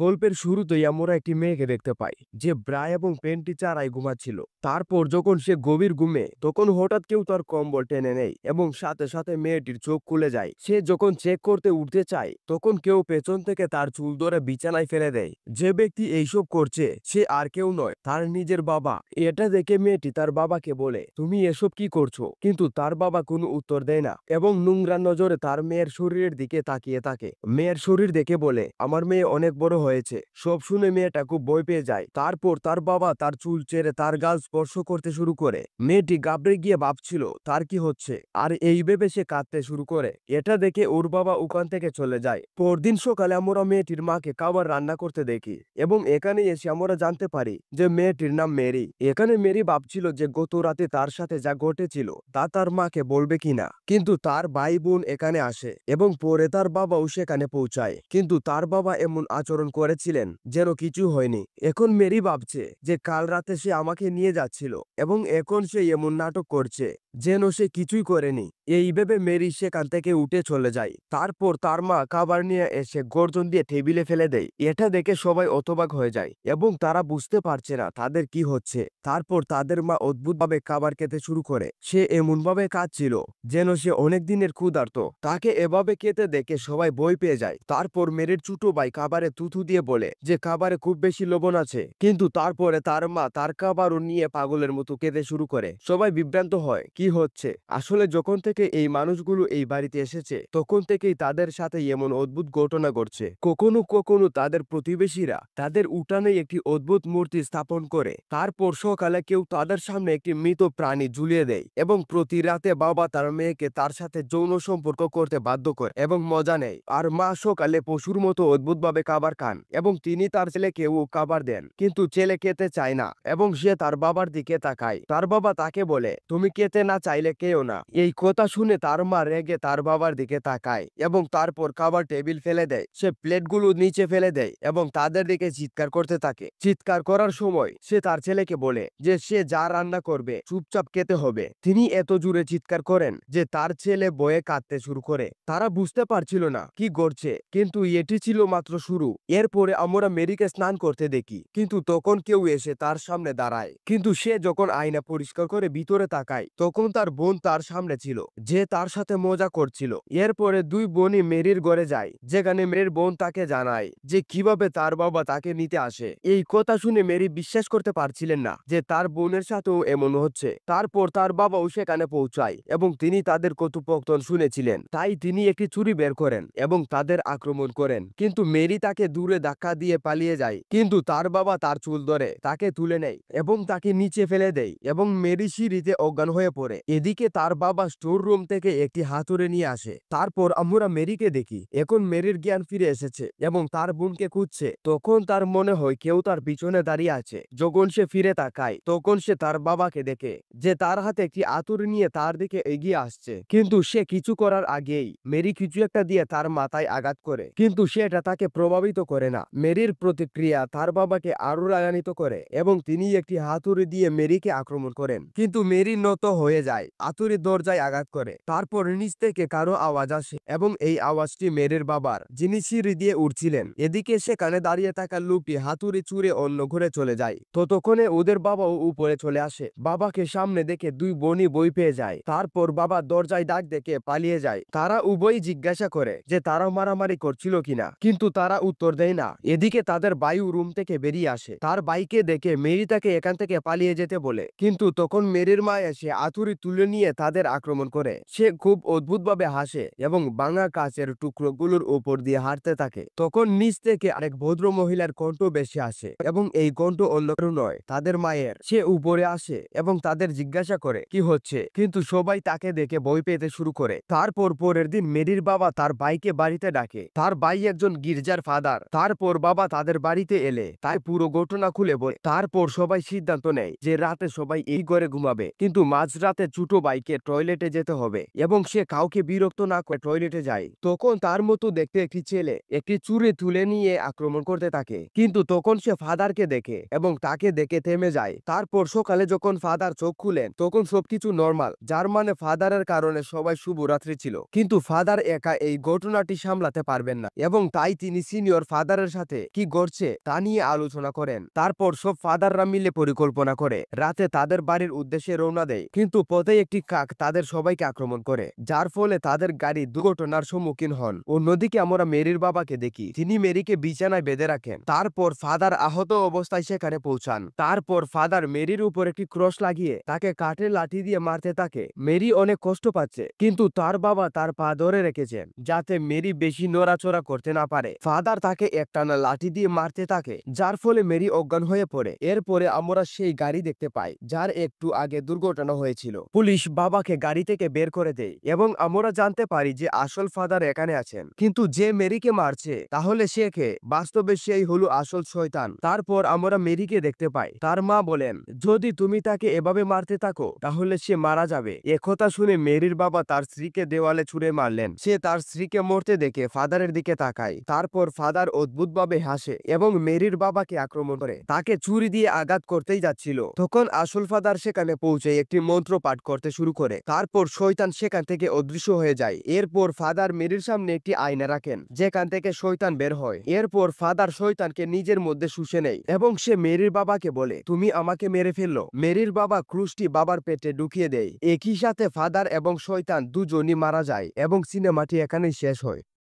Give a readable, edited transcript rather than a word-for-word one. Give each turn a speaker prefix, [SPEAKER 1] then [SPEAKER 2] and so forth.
[SPEAKER 1] গল্পের শুরুতেই আমরা একটি মেয়েকে দেখতে পাই যে ব্রা এবং প্যান্টি ছাড়াই ঘুমাচ্ছিল। তারপর যখন সে গভীর ঘুমে তখন হঠাৎ কেউ তার কম্বল টেনে নেয় এবং সাথে সাথে মেয়েটির চোখ খুলে যায়। সে যখন চেক করতে উঠতে চায় তখন কেউ পেছন থেকে তার চুল ধরে বিছানায় ফেলে দেয়। যে ব্যক্তি এইসব করছে সে আর কেউ নয়, তার নিজের বাবা। এটা দেখে মেয়েটি তার বাবাকে বলে, তুমি এসব কি করছো? কিন্তু তার বাবা কোনো উত্তর দেয় না এবং নোংরা নজরে তার মেয়ের শরীরের দিকে তাকিয়ে থাকে। মেয়ের শরীর দেখে বলে, আমার মেয়ে অনেক বড় হয়েছে। সব শুনে মেয়েটা খুব ভয় পেয়ে যায়। তারপর তার বাবা তার চুল ছেড়ে তার গাল স্পর্শ করতে শুরু করে। মেয়েটি ঘাবড়ে গিয়ে ভাবছিল তার কি হচ্ছে, আর এই ভেবে সে কাঁদতে শুরু করে। এটা দেখে ওর বাবা ওখান থেকে চলে যায়। পরদিন সকালে আমরা মেয়েটির মাকে খাবার রান্না করতে দেখি এবং এখানে এসে আমরা জানতে পারি যে মেয়েটির নাম মেরি। এখানে মেরি ভাবছিল যে গত রাতে তার সাথে যা ঘটেছিল তা তার মাকে বলবে কিনা, কিন্তু তার ভাই বোন এখানে আসে এবং পরে তার বাবাও সেখানে পৌঁছায়। কিন্তু তার বাবা এমন আচরণ করেছিলেন যেন কিছু হয়নি। এখন মেরি ভাবছে যে কাল রাতে সে আমাকে নিয়ে যাচ্ছিল এবং এখন সে এমন নাটক করছে যেন সে কিছুই করেনি। এই ভেবে মেরি সেখান থেকে উঠে চলে যায়। তারপর তার মা খাবার নিয়ে এসে গর্জন দিয়ে টেবিলে ফেলে দেয়। এটা দেখে সবাই হতবাক হয়ে যায় এবং তারা বুঝতে পারছে না তাদের কি হচ্ছে। তারপর তাদের মা অদ্ভুতভাবে খাবার খেতে শুরু করে। সে এমনভাবে কাঁদছিল যেন সে অনেক দিনের ক্ষুধার্ত। তাকে এভাবে খেতে দেখে সবাই ভয় পেয়ে যায়। তারপর মেরির ছোট ভাই খাবারে থুথু দিয়ে বলে যে খাবারে খুব বেশি লবণ আছে, কিন্তু তারপরে তার মা তার খাবারও নিয়ে পাগলের মতো খেতে শুরু করে। সবাই বিভ্রান্ত হয়, কি হচ্ছে? আসলে যখন থেকে এই মানুষগুলো এই বাড়িতে এসেছে তখন থেকেই তাদের সাথে এমন অদ্ভুত ঘটনা ঘটছে। কখনো কখনো তাদের প্রতিবেশীরা তাদের উঠানে একটি অদ্ভুত মূর্তি স্থাপন করে। তারপর সকালে কেউ তাদের সামনে একটি মৃত প্রাণী ঝুলিয়ে দেয় এবং প্রতি রাতে বাবা তার মেয়েকে তার সাথে যৌন সম্পর্ক করতে বাধ্য করে এবং মজা নেয়। আর মা সকালে পশুর মতো অদ্ভুতভাবে খাবার খান এবং তিনি তার ছেলেকেও খাবার দেন, কিন্তু ছেলে খেতে চায় না এবং সে তার বাবার দিকে তাকায়। তার বাবা তাকে বলে, তুমি খেতে না চাইলে কেউ না। এই কথা শুনে তার মা রেগে তার বাবার দিকে তাকায় এবং তারপর খাবার টেবিল ফেলে দেয়। সে প্লেটগুলো নিচে ফেলে দেয় এবং তাদের দিকে চিৎকার করতে থাকে। চিৎকার করার সময় সে তার ছেলেকে বলে যে সে যা রান্না করবে চুপচাপ খেতে হবে। তিনি এত জোরে চিৎকার করেন যে তার ছেলে ভয়ে কাঁদতে শুরু করে। তারা বুঝতে পারছিল না কি ঘটছে, কিন্তু এটি ছিল মাত্র শুরু। এরপরে আমরা মেরিকে স্নান করতে দেখি, কিন্তু তখন কেউ এসে তার সামনে দাঁড়ায়। কিন্তু সে যখন আয়না পরিষ্কার করে ভিতরে তাকায় তখন তার বোন তার সামনে ছিল, যে তার সাথে মজা করছিল। এরপরে দুই বোনই মেরির ঘরে যায়, যেখানে মেরির বোন তাকে জানায় যে কিভাবে তার বাবা তাকে নিতে আসে। এই কথা শুনে মেরি বিশ্বাস করতে পারছিলেন না যে তার বোনের সাথেও এমন হচ্ছে। তারপর তার বাবাও সেখানে পৌঁছায় এবং তিনি তাদের কটুপকথন শুনেছিলেন, তাই তিনি একটি ছুরি বের করেন এবং তাদের আক্রমণ করেন। কিন্তু মেরি তাকে দূরে ধাক্কা দিয়ে পালিয়ে যায়, কিন্তু তার বাবা তার চুল ধরে তাকে তুলে নেয় এবং তাকে নিচে ফেলে দেয় এবং মেরি সিঁড়িতে অজ্ঞান হয়ে পড়ে। এদিকে তার বাবা স্টোর রুম থেকে একটি হাতুড়ি নিয়ে আসে। তারপর আমরা মেরিকে দেখি এখন মেরির জ্ঞান ফিরে এসেছে এবং তার বোনকে খুঁজছে। তখন তার মনে হয় কেউ তার পিছনে দাঁড়িয়ে আছে। যখন সে ফিরে তাকায় তখন সে তার বাবাকে দেখে যে তার হাতে একটি হাতুড়ি নিয়ে তার দিকে এগিয়ে আসছে। কিন্তু সে কিছু করার আগেই মেরি কিছু একটা দিয়ে তার মাথায় আঘাত করে, কিন্তু সেটা তাকে প্রভাবিত করে না। মেরির প্রতিক্রিয়া তার বাবাকে আরো রাগান্বিত করে এবং তিনি একটি হাতুড়ি দিয়ে মেরিকে আক্রমণ করেন, কিন্তু মেরি নত হয়ে যায়। হাতুড়ি দরজায় আঘাত করে। তারপর নিচ থেকে কারো আওয়াজ আসে এবং এই আওয়াজটি মেরির বাবার, যিনি সিঁড়ি দিয়ে উঠছিলেন। এদিকে সেখানে দাঁড়িয়ে থাকা লোকটি হাতুড়ি ছুঁড়ে অন্য ঘরে চলে যায়। ততক্ষণে ওদের বাবাও উপরে চলে আসে। বাবাকে সামনে দেখে দুই বোনই ভয় পেয়ে যায়। তারপর বাবা দরজায় ডাক দেখে পালিয়ে যায়। তারা উভয়ই জিজ্ঞাসা করে যে তারা মারামারি করছিল কিনা, কিন্তু তারা উত্তর দেয় না। এদিকে তাদের বায়ু রুম থেকে বেরিয়ে আসে। তার বাইকে দেখে মেরি তাকে এখান থেকে পালিয়ে যেতে বলে, কিন্তু তখন মেরির মা এসে হাতুড়ি তুলে নিয়ে তাদের আক্রমণ করে। সে খুব অদ্ভুতভাবে হাসে এবং ভাঙা কাচের টুকরোগুলোর উপর দিয়ে হাঁটতে থাকে। তখন নিচ থেকে আরেক ভদ্র মহিলার কণ্ঠ বেশি আসে এবং এই কণ্ঠ অন্য কেউ নয়, তাদের মায়ের। সে উপরে আসে এবং তাদের জিজ্ঞাসা করে কি হচ্ছে, কিন্তু সবাই তাকে দেখে ভয় পেতে শুরু করে। তারপর পরের দিন মেরির বাবা তার ভাইকে বাড়িতে ডাকে। তার ভাই একজন গির্জার ফাদার। তারপর বাবা তাদের বাড়িতে এলে তাই পুরো ঘটনা খুলে বলে। তারপর সবাই সিদ্ধান্ত নেয় যে রাতে সবাই এই ঘরে ঘুমাবে, কিন্তু মাঝরাতে ছোট ভাইকে টয়লেটে যেতে হবে এবং সে কাউকে বিরক্ত না করে টয়লেটে যায়। তখন তার মতো দেখতে একটি ছেলে একটি ছুরি তুলে নিয়ে আক্রমণ করতে থাকে, কিন্তু তখন সে ফাদারকে দেখে এবং তাকে দেখে থেমে যায়। তারপর সকালে যখন ফাদার চোখ খুলেন তখন সবকিছু নরমাল, যার মানে ফাদারের কারণে সবাই শুভরাত্রি ছিল। কিন্তু ফাদার একা এই ঘটনাটি সামলাতে পারবেন না এবং তাই তিনি সিনিয়র ফাদার ফাদারের সাথে কি ঘটছে তা নিয়ে আলোচনা করেন। তারপর সব ফাদাররা মিলে পরিকল্পনা করে রাতে তাদের বাড়ির উদ্দেশ্যে রওনা দেয়, কিন্তু পথে একটি কাক তাদের সবাইকে আক্রমণ করে, যার ফলে তাদের গাড়ি দুর্ঘটনার সম্মুখীন হন। অন্যদিকে আমরা মেরির বাবাকে দেখি, তিনি মেরিকে বিছানায় বেঁধে রাখেন। তারপর ফাদার আহত অবস্থায় সেখানে পৌঁছান। তারপর ফাদার মেরির উপর একটি ক্রস লাগিয়ে তাকে কাঠের লাঠি দিয়ে মারতে থাকে। মেরি অনেক কষ্ট পাচ্ছে, কিন্তু তার বাবা তার পা ধরে রেখেছেন যাতে মেরি বেশি নড়াচড়া করতে না পারে। ফাদার তাকে একটানা লাঠি দিয়ে মারতে থাকে, যার ফলে মেরি অজ্ঞান হয়ে পড়ে। এরপরে আমরা সেই গাড়ি দেখতে পাই যার একটু আগে দুর্ঘটনা হয়েছিল। পুলিশ বাবাকে গাড়ি থেকে বের করে দেয় এবং আমরা জানতে পারি যে আসল ফাদার এখানে আছেন, কিন্তু যে মেরিকে মারছে তাহলে সে কে? বাস্তবে সেই হলো আসল শয়তান। তারপর আমরা মেরিকে দেখতে পাই, তার মা বলেন যদি তুমি তাকে এভাবে মারতে থাকো তাহলে সে মারা যাবে। একথা শুনে মেরির বাবা তার স্ত্রীকে দেওয়ালে ছুঁড়ে মারলেন। সে তার স্ত্রীকে মরতে দেখে ফাদারের দিকে তাকায়। তারপর ফাদার অদ্ভুতভাবে হাসে এবং মেরির বাবাকে আক্রমণ করে তাকে ছুরি দিয়ে আঘাত করতেই যাচ্ছিল। তখন আসল ফাদার সেখানে পৌঁছে একটি মন্ত্র পাঠ করতে শুরু করে। তারপর শয়তান সেখান থেকে অদৃশ্য হয়ে যায়। এরপর ফাদার মেরির সামনে একটি আয়না রাখেন যেখান থেকে শয়তান বের হয়। এরপর ফাদার শয়তানকে নিজের মধ্যে শুষে নেয় এবং সে মেরির বাবাকে বলে তুমি আমাকে মেরে ফেললো। মেরির বাবা ক্রুশটি বাবার পেটে ঢুকিয়ে দেয়। একই সাথে ফাদার এবং শয়তান দুজনই মারা যায় এবং সিনেমাটি এখানেই শেষ হয়।